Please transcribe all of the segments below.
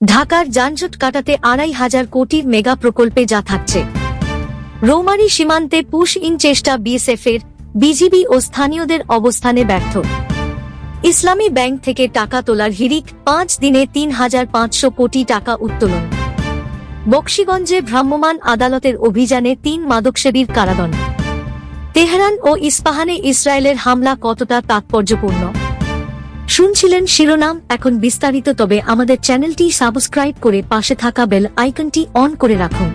ঢাকার যানজট কাটাতে ২৫০০ কোটির মেগা প্রকল্পে যা থাকছে। রৌমারী সীমান্তে পুশ ইন চেষ্টা বিএসএফের, বিজিবি ও স্থানীয়দের অবস্থানে ব্যর্থ। ইসলামী ব্যাংক থেকে টাকা তোলার হিড়িক, ৫ দিনে ৩৫০০ কোটি টাকা উত্তোলন। বকশীগঞ্জে ভ্রাম্যমাণ আদালতের অভিযানে ৩ মাদকসেবীর কারাদণ্ড। তেহরান ও ইস্পাহানে ইসরায়েলের হামলা কতটা তাৎপর্যপূর্ণ? শুনছিলেন শিরোনাম, এখন বিস্তারিত। তবে আমাদের চ্যানেলটি সাবস্ক্রাইব করে পাশে থাকা বেল আইকনটি অন করে রাখুন।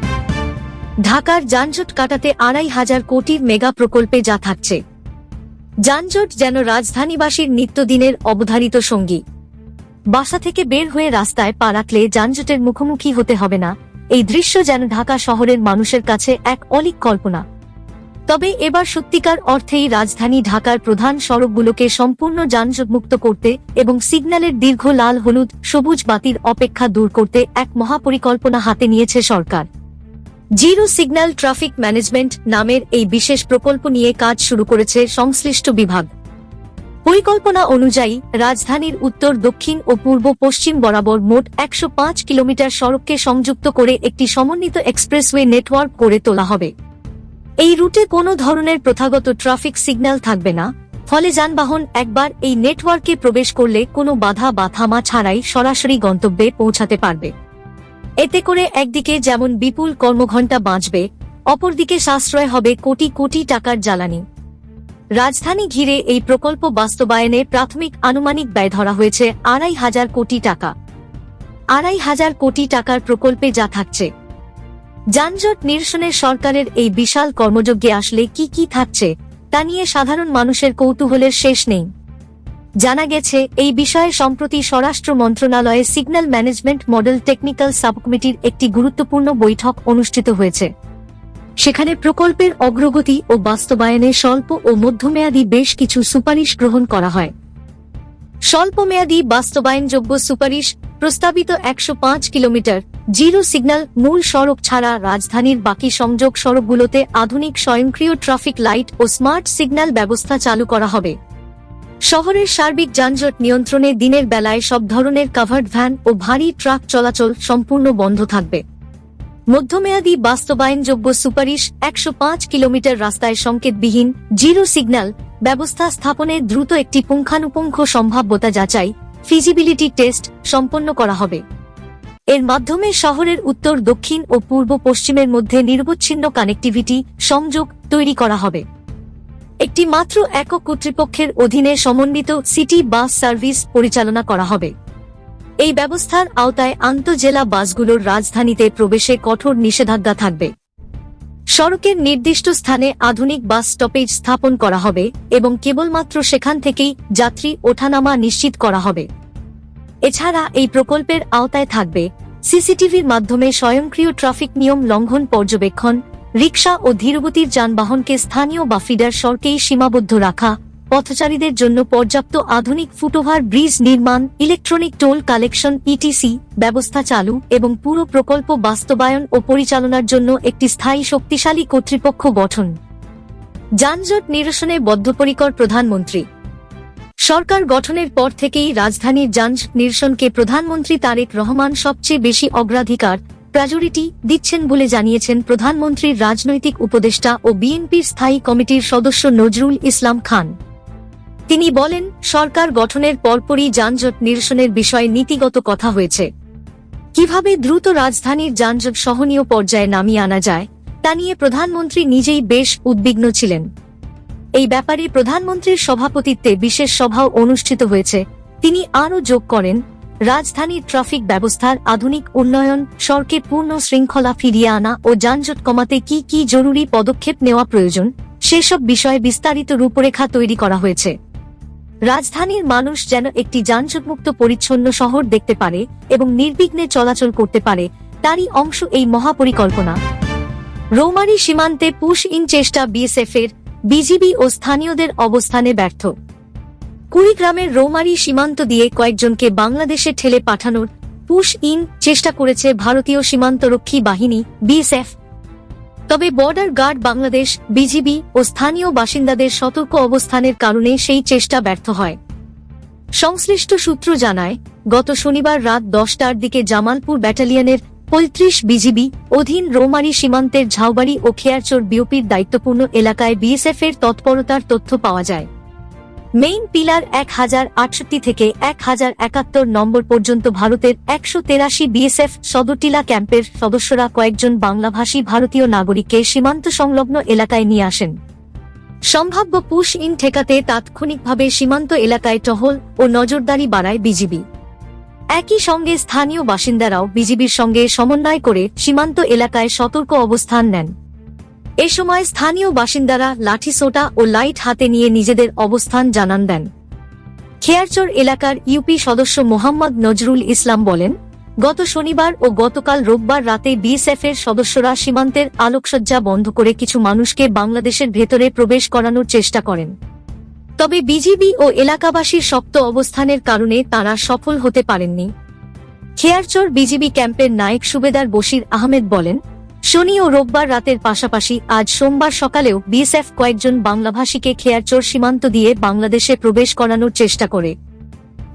ঢাকার যানজট কাটাতে ২৫০০ কোটির মেগা প্রকল্পে যা থাকছে। যানজট যেন রাজধানীবাসীর নিত্যদিনের অবধারিত সঙ্গী। বাসা থেকে বের হয়ে রাস্তায় পা রাখলে যানজটের মুখোমুখি হতে হবে না, এই দৃশ্য যেন ঢাকা শহরের মানুষের কাছে এক অলীক কল্পনা। তবে এবার সত্যিকার অর্থেই রাজধানী ঢাকার প্রধান সড়কগুলোকে সম্পূর্ণ যানজটমুক্ত করতে এবং সিগন্যালের দীর্ঘ লাল হলুদ সবুজ বাতির অপেক্ষা দূর করতে এক মহাপরিকল্পনা হাতে নিয়েছে সরকার। জিরো সিগন্যাল ট্রাফিক ম্যানেজমেন্ট নামের এই বিশেষ প্রকল্প নিয়ে কাজ শুরু করেছে সংশ্লিষ্ট বিভাগ। পরিকল্পনা অনুযায়ী রাজধানীর উত্তর, দক্ষিণ ও পূর্ব পশ্চিম বরাবর মোট ১০৫ কিলোমিটার সড়ককে সংযুক্ত করে একটি সমন্বিত এক্সপ্রেসওয়ে নেটওয়ার্ক গড়ে তোলা হবে। এই রুটে কোনো ধরনের প্রথাগত ট্রাফিক সিগন্যাল থাকবে না, ফলে যানবাহন একবার এই নেটওয়ার্কে প্রবেশ করলে কোনো বাধা বা থামা ছাড়াই সরাসরি গন্তব্যে পৌঁছাতে পারবে। এতে করে একদিকে যেমন বিপুল কর্মঘণ্টা বাঁচবে, অপরদিকে সাশ্রয় হবে কোটি কোটি টাকার জ্বালানি। রাজধানী ঘিরে এই প্রকল্প বাস্তবায়নে প্রাথমিক আনুমানিক ব্যয় ধরা হয়েছে ২৫০০ কোটি টাকা। ২৫০০ কোটি টাকার প্রকল্পে যা থাকছে। যানজট নিরসনে সরকারের এই বিশাল কর্মযজ্ঞে আসলে কি কি থাকছে তা নিয়ে সাধারণ মানুষের কৌতূহলের শেষ নেই। জানা গেছে, এই বিষয়ে সম্প্রতি স্বরাষ্ট্র মন্ত্রণালয়ে সিগন্যাল ম্যানেজমেন্ট মডেল টেকনিক্যাল সাবকমিটির একটি গুরুত্বপূর্ণ বৈঠক অনুষ্ঠিত হয়েছে। সেখানে প্রকল্পের অগ্রগতি ও বাস্তবায়নে স্বল্প ও মধ্যমেয়াদী বেশ কিছু সুপারিশ গ্রহণ করা হয়। স্বল্পমেয়াদী বাস্তবায়নযোগ্য সুপারিশ: প্রস্তাবিত ১০৫ কিলোমিটার জিরো সিগন্যাল মূল সড়ক ছাড়া রাজধানীর বাকি সংযোগ সড়কগুলোতে আধুনিক স্বয়ংক্রিয় ট্রাফিক লাইট ও স্মার্ট সিগন্যাল ব্যবস্থা চালু করা হবে। শহরের সার্বিক যানজট নিয়ন্ত্রণে দিনের বেলায় সব ধরনের কাভার্ড ভ্যান ও ভারী ট্রাক চলাচল সম্পূর্ণ বন্ধ থাকবে। মধ্যমেয়াদী বাস্তবায়নযোগ্য সুপারিশ: ১০৫ কিলোমিটার রাস্তায় সংকেতবিহীন জিরো সিগন্যাল ব্যবস্থা স্থাপনে দ্রুত একটি পুঙ্খানুপুঙ্খ সম্ভাব্যতা যাচাই ফিজিবিলিটি টেস্ট সম্পন্ন করা হবে। এর মাধ্যমে শহরের উত্তর, দক্ষিণ ও পূর্ব পশ্চিমের মধ্যে নিরবচ্ছিন্ন কানেক্টিভিটি সংযোগ তৈরি করা হবে। একটি মাত্র একক কর্তৃপক্ষের অধীনে সমন্বিত সিটি বাস সার্ভিস পরিচালনা করা হবে। এই ব্যবস্থার আওতায় আন্তঃজেলা বাসগুলোর রাজধানীতে প্রবেশে কঠোর নিষেধাজ্ঞা থাকবে। সড়কের নির্দিষ্ট স্থানে আধুনিক বাস স্টপেজ স্থাপন করা হবে এবং কেবলমাত্র সেখান থেকেই যাত্রী ওঠানামা নিশ্চিত করা হবে। এছাড়া এই প্রকল্পের আওতায় থাকবে সিসিটিভির মাধ্যমে স্বয়ংক্রিয় ট্রাফিক নিয়ম লঙ্ঘন পর্যবেক্ষণ, রিকশা ও ধীরগতির যানবাহনকে স্থানীয় বা ফিডার সড়কেই সীমাবদ্ধ রাখা, পথচারীদের জন্য পর্যাপ্ত আধুনিক ফুটওভার ব্রিজ নির্মাণ, ইলেকট্রনিক টোল কালেকশন ইটিসি ব্যবস্থা চালু এবং পুরো প্রকল্প বাস্তবায়ন ও পরিচালনার জন্য একটি স্থায়ী শক্তিশালী কর্তৃপক্ষ গঠন। যানজট নিরসনে বদ্ধপরিকর প্রধানমন্ত্রী। সরকার গঠনের পর থেকেই রাজধানীর যানজট নিরসনকে প্রধানমন্ত্রী তারেক রহমান সবচেয়ে বেশি অগ্রাধিকার প্রায়োরিটি দিচ্ছেন বলে জানিয়েছেন প্রধানমন্ত্রীর রাজনৈতিক উপদেষ্টা ও বিএনপির স্থায়ী কমিটির সদস্য নজরুল ইসলাম খান। তিনি বলেন, সরকার গঠনের পরপরই যানজট নিরসনের বিষয়ে নীতিগত কথা হয়েছে। কিভাবে দ্রুত রাজধানীর যানজট সহনীয় পর্যায়ে নামিয়ে আনা যায় তা নিয়ে প্রধানমন্ত্রী নিজেই বেশ উদ্বিগ্ন ছিলেন। এই ব্যাপারে প্রধানমন্ত্রীর সভাপতিত্বে বিশেষ সভাও অনুষ্ঠিত হয়েছে। তিনি আরও যোগ করেন, রাজধানীর ট্রাফিক ব্যবস্থার আধুনিক উন্নয়ন, সড়কে পূর্ণ শৃঙ্খলা ফিরিয়ে আনা ও যানজট কমাতে কি কি জরুরি পদক্ষেপ নেওয়া প্রয়োজন সেসব বিষয়ে বিস্তারিত রূপরেখা তৈরি করা হয়েছে। রাজধানীর মানুষ যেন একটি যানজটমুক্ত পরিচ্ছন্ন শহর দেখতে পারে এবং নির্বিঘ্নে চলাচল করতে পারে, তারই অংশ এই মহাপরিকল্পনা। রৌমারী সীমান্তে পুশ ইন চেষ্টা বিএসএফের, বিজিবি ও স্থানীয়দের অবস্থানে ব্যর্থ। কুড়িগ্রামের রৌমারী সীমান্ত দিয়ে কয়েকজনকে বাংলাদেশে ঠেলে পাঠানোর পুশ ইন চেষ্টা করেছে ভারতীয় সীমান্তরক্ষী বাহিনী বিএসএফ। তবে বর্ডার গার্ড বাংলাদেশ, বিজিবি ও স্থানীয় বাসিন্দাদের সতর্ক অবস্থানের কারণে সেই চেষ্টা ব্যর্থ হয়। সংশ্লিষ্ট সূত্র জানায়, গত শনিবার রাত 10টার দিকে জামালপুর ব্যাটালিয়নের ৩৫ বিজিবি অধীন রৌমারী সীমান্তের ঝাউবাড়ি ও খেয়ারচর বিওপির দায়িত্বপূর্ণ এলাকায় বিএসএফ এর তৎপরতার তথ্য পাওয়া যায়। মেইন পিলার 1068 থেকে 1071 নম্বর পর্যন্ত ভারতের 183 বিএসএফ সদরটিলা ক্যাম্পের সদস্যরা কয়েকজন বাংলাভাষী ভারতীয় নাগরিককে সীমান্ত সংলগ্ন এলাকায় নিয়ে আসেন। সম্ভাব্য পুশ ইন ঠেকাতে তাৎক্ষণিকভাবে সীমান্ত এলাকায় টহল ও নজরদারি বাড়ায় বিজিবি। একই সঙ্গে স্থানীয় বাসিন্দারাও বিজিবির সঙ্গে সমন্বয় করে সীমান্ত এলাকায় সতর্ক অবস্থান নেন। এ সময় স্থানীয় বাসিন্দারা লাঠিসোঁটা ও লাইট হাতে নিয়ে নিজেদের অবস্থান জানান দেন। খেয়ারচর এলাকার ইউপি সদস্য মোহাম্মদ নজরুল ইসলাম বলেন, গত শনিবার ও গতকাল রোববার রাতে বিএসএফ এর সদস্যরা সীমান্তের আলোকসজ্জা বন্ধ করে কিছু মানুষকে বাংলাদেশের ভেতরে প্রবেশ করানোর চেষ্টা করেন। তবে বিজিবি ও এলাকাবাসীর শক্ত অবস্থানের কারণে তারা সফল হতে পারেননি। খেয়ারচর বিজিবি ক্যাম্পের নায়েক সুবেদার বশির আহমেদ বলেন, শনি ও রোববার রাতের পাশাপাশি আজ সোমবার সকালেও বিএসএফ কয়েকজন বাংলাভাষীকে খেয়ারচর সীমান্ত দিয়ে বাংলাদেশে প্রবেশ করানোর চেষ্টা করে,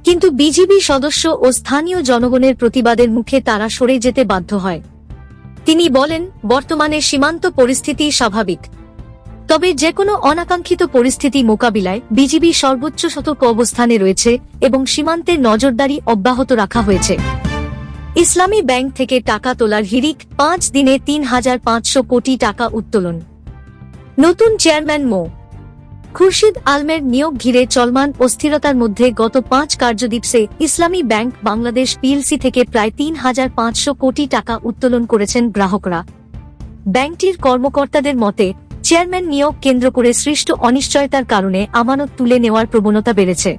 কিন্তু বিজিবি সদস্য ও স্থানীয় জনগণের প্রতিবাদের মুখে তারা সরে যেতে বাধ্য হয়। তিনি বলেন, বর্তমানে সীমান্ত পরিস্থিতি স্বাভাবিক, তবে যেকোনো অনাকাঙ্ক্ষিত পরিস্থিতি মোকাবিলায় বিজিবি সর্বোচ্চ সতর্ক অবস্থানে রয়েছে এবং সীমান্তের নজরদারি অব্যাহত রাখা হয়েছে। ইসলামী ব্যাংক থেকে টাকা তোলার হিড়িক, 5 দিনে ৩,৫০০ কোটি টাকা উত্তোলন। নতুন চেয়ারম্যান মো. খুরশিদ আলমের নিয়োগ ঘিরে চলমান অস্থিরতার মধ্যে গত 5 কার্যদিবসে ইসলামী ব্যাংক বাংলাদেশ পিএলসি থেকে প্রায় ৩,৫০০ কোটি টাকা উত্তোলন করেছেন গ্রাহকরা। ব্যাংকটির কর্মকর্তাদের মতে, চেয়ারম্যান নিয়োগ কেন্দ্র করে সৃষ্ট অনিশ্চয়তার কারণে আমানত তুলে নেওয়ার প্রবণতা বেড়েছে।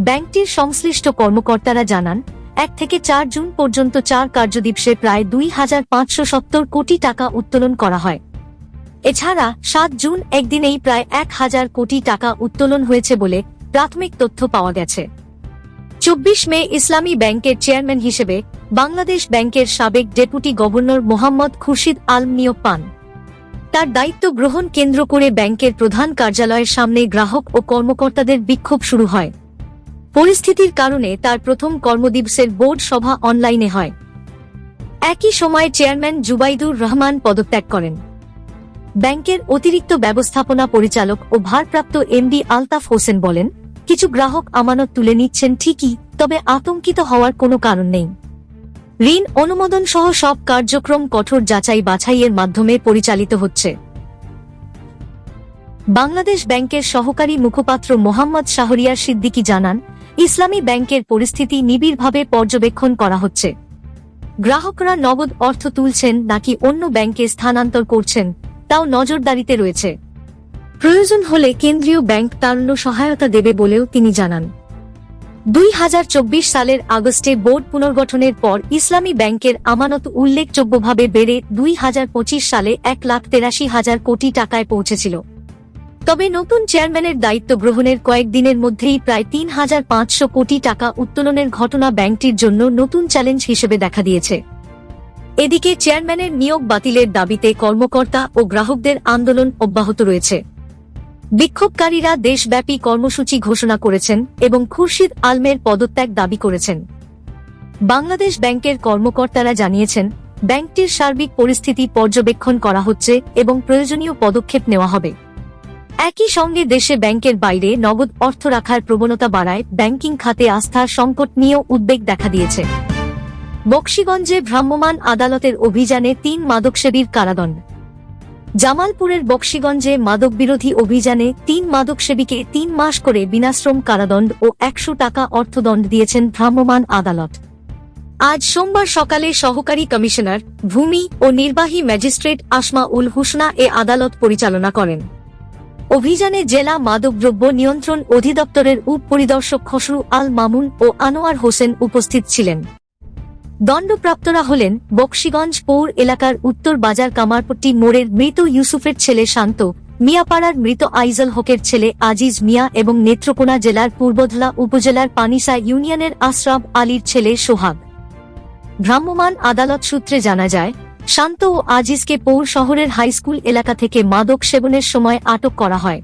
ব্যাংকটির সংশ্লিষ্ট কর্মকর্তারা জানান, 1 থেকে 4 জুন পর্যন্ত 4 কার্যদিবসে প্রায় 2,৫৭০ কোটি টাকা উত্তোলন করা হয়। এছাড়া 7 জুন একদিনেই প্রায় 1,000 কোটি টাকা উত্তোলন হয়েছে বলে প্রাথমিক তথ্য পাওয়া গেছে। 24 মে ইসলামী ব্যাংকের চেয়ারম্যান হিসেবে বাংলাদেশ ব্যাংকের সাবেক ডেপুটি গভর্নর মোহাম্মদ খুরশিদ আলম নিয়োগ পান। তার দায়িত্ব গ্রহণ কেন্দ্র করে ব্যাংকের প্রধান কার্যালয়ের সামনে গ্রাহক ও কর্মকর্তাদের বিক্ষোভ শুরু হয়। পরিস্থিতির কারণে তার প্রথম কর্মদিবসের বোর্ড সভা অনলাইনে হয়। একই সময় চেয়ারম্যান জুবাইদুর রহমান পদত্যাগ করেন। ব্যাংকের অতিরিক্ত ব্যবস্থাপনা পরিচালক ও ভারপ্রাপ্ত এমডি আলতাফ হোসেন বলেন, কিছু গ্রাহক আমানত তুলে নিচ্ছেন ঠিকই, তবে আতঙ্কিত হওয়ার কোনো কারণ নেই। ঋণ অনুমোদন সহ সব কার্যক্রম কঠোর যাচাই বাছাইয়ের মাধ্যমে পরিচালিত হচ্ছে। বাংলাদেশ ব্যাংকের সহকারী মুখপাত্র মোহাম্মদ শাহরিয়ার সিদ্দিকী জানান, ইসলামী ব্যাংকের পরিস্থিতি নিবিড়ভাবে পর্যবেক্ষণ করা হচ্ছে। গ্রাহকরা নগদ অর্থ তুলছেন নাকি অন্য ব্যাংকে স্থানান্তর করছেন তাও নজরদারিতে রয়েছে। প্রয়োজন হলে কেন্দ্রীয় ব্যাংক তারল্য সহায়তা দেবে বলেও তিনি জানান। 2024 সালের আগস্টে বোর্ড পুনর্গঠনের পর ইসলামী ব্যাংকের আমানত উল্লেখযোগ্যভাবে বেড়ে 2025 সালে 1,83,000 কোটি টাকায় পৌঁছেছিল। তবে নতুন চেয়ারম্যানের দায়িত্ব গ্রহণের কয়েকদিনের মধ্যেই প্রায় 3,500 কোটি টাকা উত্তোলনের ঘটনা ব্যাংকটির জন্য নতুন চ্যালেঞ্জ হিসেবে দেখা দিয়েছে। এদিকে চেয়ারম্যানের নিয়োগ বাতিলের দাবিতে কর্মকর্তা ও গ্রাহকদের আন্দোলন অব্যাহত রয়েছে। বিক্ষোভকারীরা দেশব্যাপী কর্মসূচি ঘোষণা করেছেন এবং খুরশিদ আলমের পদত্যাগ দাবি করেছেন। বাংলাদেশ ব্যাংকের কর্মকর্তারা জানিয়েছেন, ব্যাংকটির সার্বিক পরিস্থিতি পর্যবেক্ষণ করা হচ্ছে এবং প্রয়োজনীয় পদক্ষেপ নেওয়া হবে। একই সঙ্গে দেশে ব্যাংকের বাইরে নগদ অর্থ রাখার প্রবণতা বাড়ায় ব্যাংকিং খাতে আস্থার সংকট নিয়েও উদ্বেগ দেখা দিয়েছে। বকশীগঞ্জে ভ্রাম্যমাণ আদালতের অভিযানে 3 মাদকসেবীর কারাদণ্ড। জামালপুরের বকশীগঞ্জে মাদকবিরোধী অভিযানে 3 মাদকসেবীকে 3 মাস করে বিনাশ্রম কারাদণ্ড ও 100 টাকা অর্থদণ্ড দিয়েছেন ভ্রাম্যমাণ আদালত। আজ সোমবার সকালে সহকারী কমিশনার, ভূমি ও নির্বাহী ম্যাজিস্ট্রেট আসমা উল হুসনা এ আদালত পরিচালনা করেন। অভিযানে জেলা মাদকদ্রব্য নিয়ন্ত্রণ অধিদপ্তরের উপ-পরিদর্শক খসরু আল মামুন ও আনোয়ার হোসেন উপস্থিত ছিলেন। দণ্ডপ্রাপ্তরা হলেন বকশীগঞ্জ পৌর এলাকার উত্তর বাজার কামারপট্টি মোড়ের মৃত ইউসুফের ছেলে শান্ত, মিয়াপাড়ার মৃত আইজল হকের ছেলে আজিজ মিয়া এবং নেত্রকোনা জেলার পূর্বধলা উপজেলার পানিসা ইউনিয়নের আশরাফ আলীর ছেলে সোহাগ। ভ্রাম্যমাণ আদালত সূত্রে জানা যায়, শান্ত ও আজিজকে পৌর শহরের হাইস্কুল এলাকা থেকে মাদক সেবনের সময় আটক করা হয়।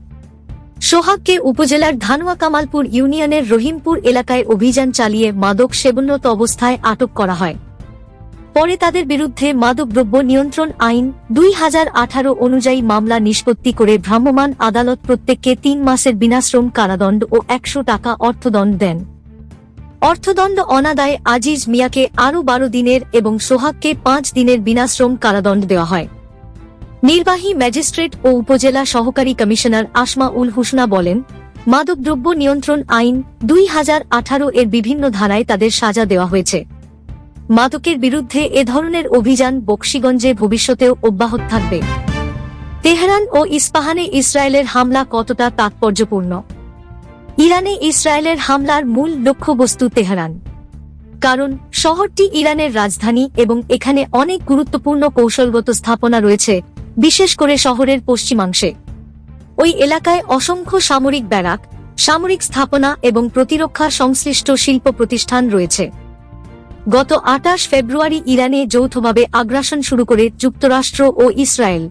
সোহাগকে উপজেলার ধানুয়া কামালপুর ইউনিয়নের রহিমপুর এলাকায় অভিযান চালিয়ে মাদক সেবনরত অবস্থায় আটক করা হয়। পরে তাদের বিরুদ্ধে মাদকদ্রব্য নিয়ন্ত্রণ আইন 2018 অনুযায়ী মামলা নিষ্পত্তি করে ভ্রাম্যমাণ আদালত প্রত্যেককে 3 মাসের বিনাশ্রম কারাদণ্ড ও 100 টাকা অর্থদণ্ড দেন। অর্থদণ্ড অনাদায়ে আজিজ মিয়াকে আরও 12 দিনের এবং সোহাগকে 5 দিনের বিনাশ্রম কারাদণ্ড দেওয়া হয়। নির্বাহী ম্যাজিস্ট্রেট ও উপজেলা সহকারী কমিশনার আসমা উল হুসনা বলেন, মাদকদ্রব্য নিয়ন্ত্রণ আইন 2018 এর বিভিন্ন ধারায় তাদের সাজা দেওয়া হয়েছে। মাদকের বিরুদ্ধে এ ধরনের অভিযান বকশীগঞ্জে ভবিষ্যতেও অব্যাহত থাকবে। তেহরান ও ইস্পাহানে ইসরায়েলের হামলা কতটা তাৎপর্যপূর্ণ? ইরানে ইসরায়েলের হামলার মূল লক্ষ্যবস্তু তেহরান। কারণ শহরটি ইরানের রাজধানী এবং এখানে অনেক গুরুত্বপূর্ণ কৌশলগত স্থাপনা রয়েছে, বিশেষ করে শহরের পশ্চিমাংশে। ওই এলাকায় অসংখ্য সামরিক ব্যারাক, সামরিক স্থাপনা এবং প্রতিরক্ষা সংশ্লিষ্ট শিল্প প্রতিষ্ঠান রয়েছে। গত 28 ফেব্রুয়ারি ইরানে যৌথভাবে আগ্রাসন শুরু করে যুক্তরাষ্ট্র ও ইসরায়েল।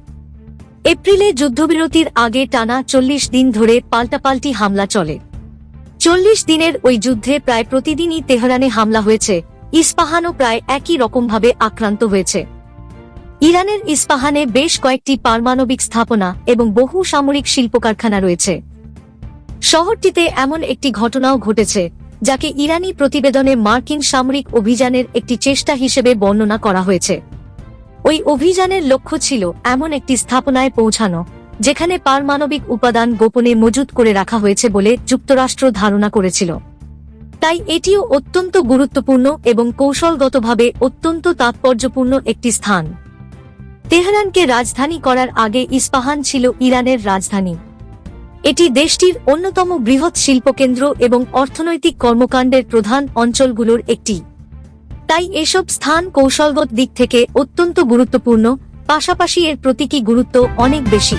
এপ্রিলে যুদ্ধবিরতির আগে টানা 40 দিন ধরে পাল্টাপাল্টি হামলা চলে। 40 দিনের ওই যুদ্ধে প্রায় প্রতিদিনই তেহরানে হামলা হয়েছে। ইস্পাহানও প্রায় একই রকমভাবে আক্রান্ত হয়েছে। ইরানের ইস্পাহানে বেশ কয়েকটি পারমাণবিক স্থাপনা এবং বহু সামরিক শিল্প কারখানা রয়েছে। শহরটিতে এমন একটি ঘটনাও ঘটেছে যাকে ইরানি প্রতিবেদনে মার্কিন সামরিক অভিযানের একটি চেষ্টা হিসেবে বর্ণনা করা হয়েছে। ওই অভিযানের লক্ষ্য ছিল এমন একটি স্থাপনায় পৌঁছানো যেখানে পারমাণবিক উপাদান গোপনে মজুত করে রাখা হয়েছে বলে যুক্তরাষ্ট্র ধারণা করেছিল। তাই এটিও অত্যন্ত গুরুত্বপূর্ণ এবং কৌশলগতভাবে অত্যন্ত তাৎপর্যপূর্ণ একটি স্থান। তেহরানকে রাজধানী করার আগে ইস্পাহান ছিল ইরানের রাজধানী। এটি দেশটির অন্যতম বৃহৎ শিল্পকেন্দ্র এবং অর্থনৈতিক কর্মকাণ্ডের প্রধান অঞ্চলগুলোর একটি। তাই এসব স্থান কৌশলগত দিক থেকে অত্যন্ত গুরুত্বপূর্ণ, পাশাপাশি এর প্রতীকী গুরুত্ব অনেক বেশি।